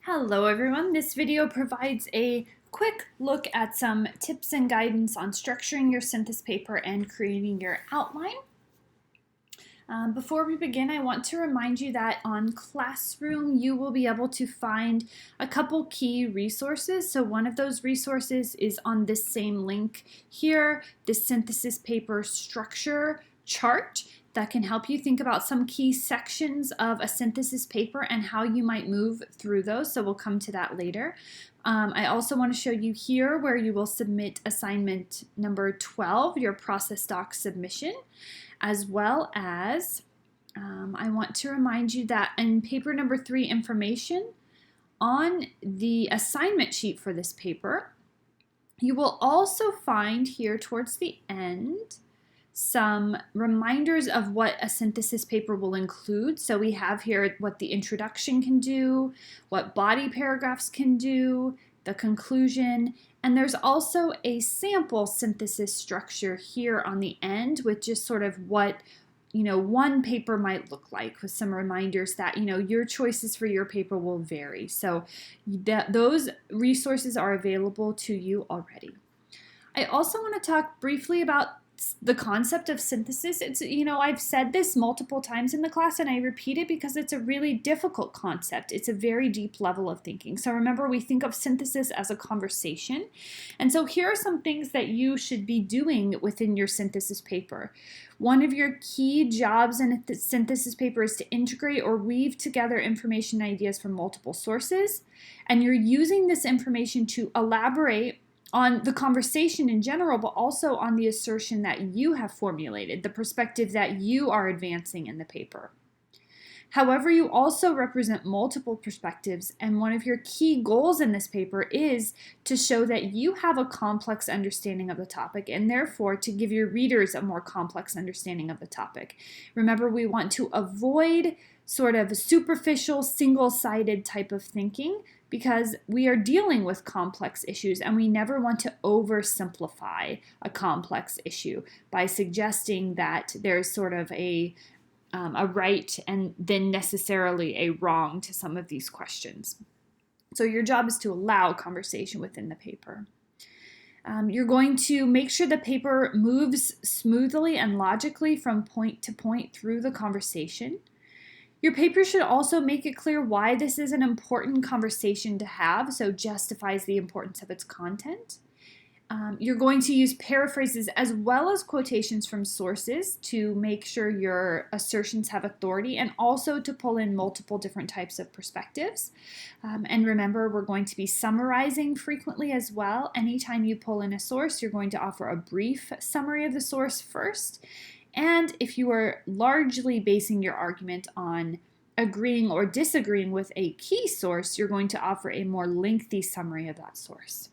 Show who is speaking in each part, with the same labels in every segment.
Speaker 1: Hello everyone, this video provides a quick look at some tips and guidance on structuring your synthesis paper and creating your outline. Before we begin, I want to remind you that on Classroom you will be able to find a couple key resources. So one of those resources is on this same link here, the synthesis paper structure chart that can help you think about some key sections of a synthesis paper and how you might move through those. So we'll come to that later. I also want to show you here where you will submit assignment number 12, your process doc submission, as well as I want to remind you that in paper number 3 information, on the assignment sheet for this paper, you will also find here towards the end some reminders of what a synthesis paper will include. So we have here what the introduction can do, what body paragraphs can do, the conclusion, and there's also a sample synthesis structure here on the end with just sort of what one paper might look like, with some reminders that your choices for your paper will vary. So those resources are available to you already. I also want to talk briefly about the concept of synthesis. It's, I've said this multiple times in the class and I repeat it because it's a really difficult concept. It's a very deep level of thinking. So remember, we think of synthesis as a conversation. And so here are some things that you should be doing within your synthesis paper. One of your key jobs in a synthesis paper is to integrate or weave together information and ideas from multiple sources. And you're using this information to elaborate on the conversation in general, but also on the assertion that you have formulated, the perspective that you are advancing in the paper. However, you also represent multiple perspectives, and one of your key goals in this paper is to show that you have a complex understanding of the topic, and therefore to give your readers a more complex understanding of the topic. Remember, we want to avoid sort of superficial, single-sided type of thinking, because we are dealing with complex issues and we never want to oversimplify a complex issue by suggesting that there's sort of a right and then necessarily a wrong to some of these questions. So your job is to allow conversation within the paper. You're going to make sure the paper moves smoothly and logically from point to point through the conversation. Your paper should also make it clear why this is an important conversation to have, so justifies the importance of its content. You're going to use paraphrases as well as quotations from sources to make sure your assertions have authority, and also to pull in multiple different types of perspectives. And remember, we're going to be summarizing frequently as well. Anytime you pull in a source, you're going to offer a brief summary of the source first. And if you are largely basing your argument on agreeing or disagreeing with a key source, you're going to offer a more lengthy summary of that source.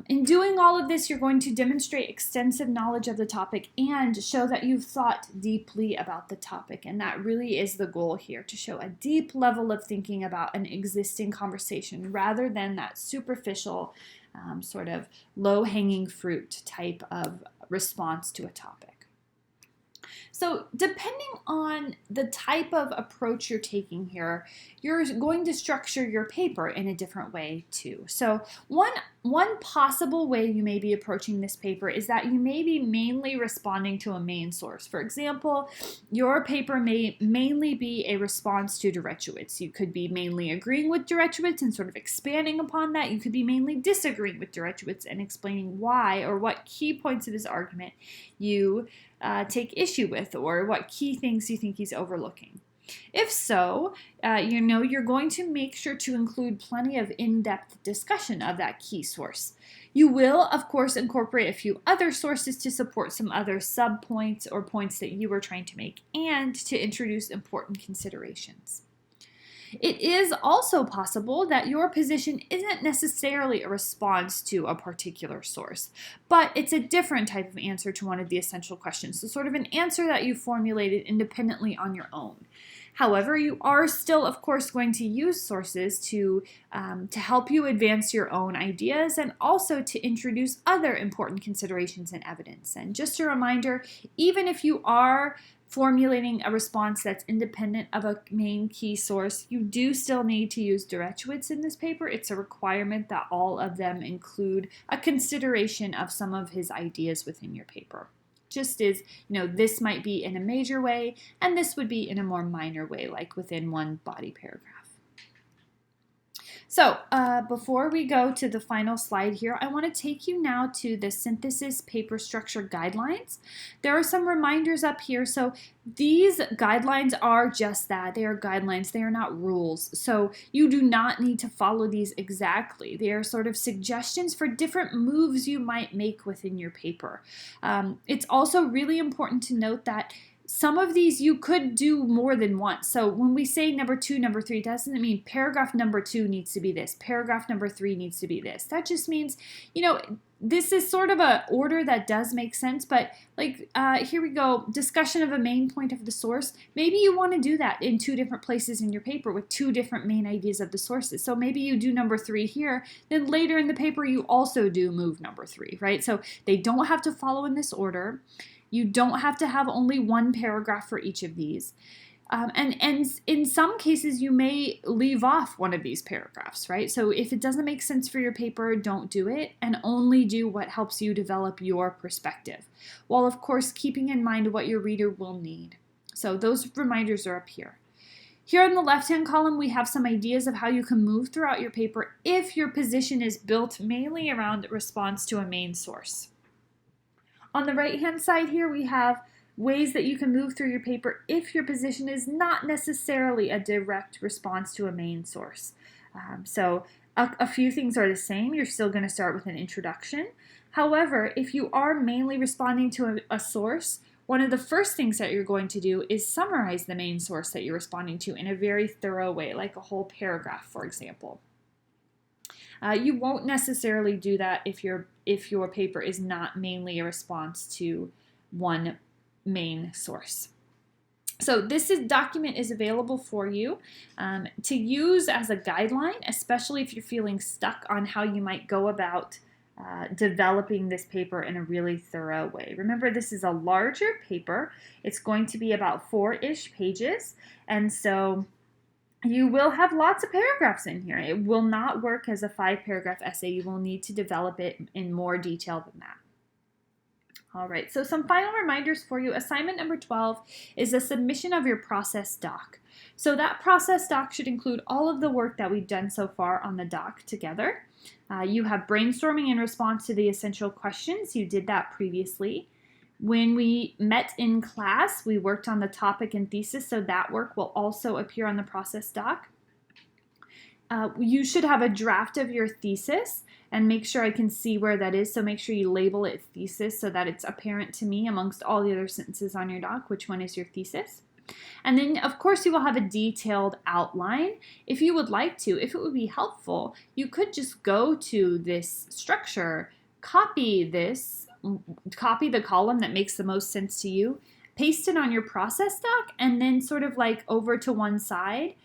Speaker 1: In doing all of this, you're going to demonstrate extensive knowledge of the topic and show that you've thought deeply about the topic. And that really is the goal here, to show a deep level of thinking about an existing conversation rather than that superficial sort of low-hanging fruit type of response to a topic. So depending on the type of approach you're taking here, you're going to structure your paper in a different way too. So one possible way you may be approaching this paper is that you may be mainly responding to a main source. For example, your paper may mainly be a response to Dershowitz. You could be mainly agreeing with Dershowitz and sort of expanding upon that. You could be mainly disagreeing with Dershowitz and explaining why, or what key points of his argument you take issue with, or what key things you think he's overlooking. If so, you're going to make sure to include plenty of in-depth discussion of that key source. You will, of course, incorporate a few other sources to support some other sub-points or points that you were trying to make, and to introduce important considerations. It is also possible that your position isn't necessarily a response to a particular source, but it's a different type of answer to one of the essential questions, so sort of an answer that you formulated independently on your own. However, you are still, of course, going to use sources to help you advance your own ideas, and also to introduce other important considerations and evidence. And just a reminder, even if you are formulating a response that's independent of a main key source. You do still need to use Dereshowitz in this paper. It's a requirement that all of them include a consideration of some of his ideas within your paper. Just as, this might be in a major way, and this would be in a more minor way, like within one body paragraph. So before we go to the final slide here, I want to take you now to the Synthesis Paper Structure Guidelines. There are some reminders up here. So these guidelines are just that. They are guidelines. They are not rules. So you do not need to follow these exactly. They are sort of suggestions for different moves you might make within your paper. It's also really important to note that some of these you could do more than once. So when we say number 2, number 3, that doesn't mean paragraph number 2 needs to be this, paragraph number 3 needs to be this. That just means, this is sort of a order that does make sense, but here we go, discussion of a main point of the source. Maybe you want to do that in 2 different places in your paper with 2 different main ideas of the sources. So maybe you do number 3 here, then later in the paper you also do move number 3, right? So they don't have to follow in this order. You don't have to have only one paragraph for each of these. And in some cases, you may leave off one of these paragraphs, right? So if it doesn't make sense for your paper, don't do it, and only do what helps you develop your perspective, while of course keeping in mind what your reader will need. So those reminders are up here. Here on the left-hand column, we have some ideas of how you can move throughout your paper if your position is built mainly around response to a main source. On the right-hand side here, we have ways that you can move through your paper if your position is not necessarily a direct response to a main source. So a few things are the same. You're still going to start with an introduction. However, if you are mainly responding to a source, one of the first things that you're going to do is summarize the main source that you're responding to in a very thorough way, like a whole paragraph, for example. You won't necessarily do that if your paper is not mainly a response to one main source. So this document is available for you to use as a guideline, especially if you're feeling stuck on how you might go about developing this paper in a really thorough way. Remember, this is a larger paper. It's going to be about 4-ish pages, and so you will have lots of paragraphs in here. It will not work as a 5-paragraph essay. You will need to develop it in more detail than that. All right, so some final reminders for you. Assignment number 12 is a submission of your process doc. So that process doc should include all of the work that we've done so far on the doc together. You have brainstorming in response to the essential questions. You did that previously. When we met in class, we worked on the topic and thesis, so that work will also appear on the process doc. You should have a draft of your thesis, and make sure I can see where that is, so make sure you label it thesis so that it's apparent to me amongst all the other sentences on your doc which one is your thesis. And then, of course, you will have a detailed outline. If you would like to, if it would be helpful, you could just go to this structure, copy the column that makes the most sense to you, paste it on your process doc, and then sort of like over to one side,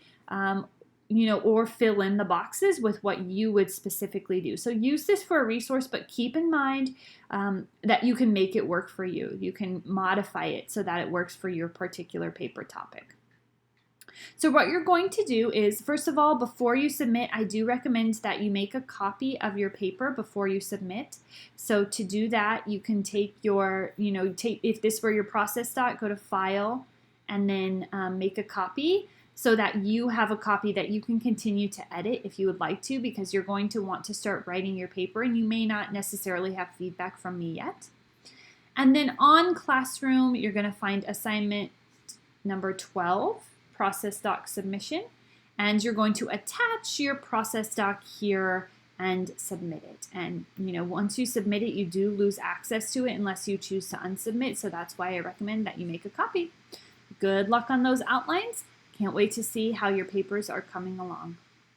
Speaker 1: or fill in the boxes with what you would specifically do. So use this for a resource, but keep in mind that you can make it work for you. You can modify it so that it works for your particular paper topic. So what you're going to do is, first of all, before you submit, I do recommend that you make a copy of your paper before you submit. So to do that, you can take your, if this were your process doc, go to File, and then make a copy so that you have a copy that you can continue to edit if you would like to, because you're going to want to start writing your paper and you may not necessarily have feedback from me yet. And then on Classroom, you're going to find assignment number 12, process doc submission, and you're going to attach your process doc here and submit it. And once you submit it, you do lose access to it unless you choose to unsubmit, so that's why I recommend that you make a copy. Good luck on those outlines. Can't wait to see how your papers are coming along.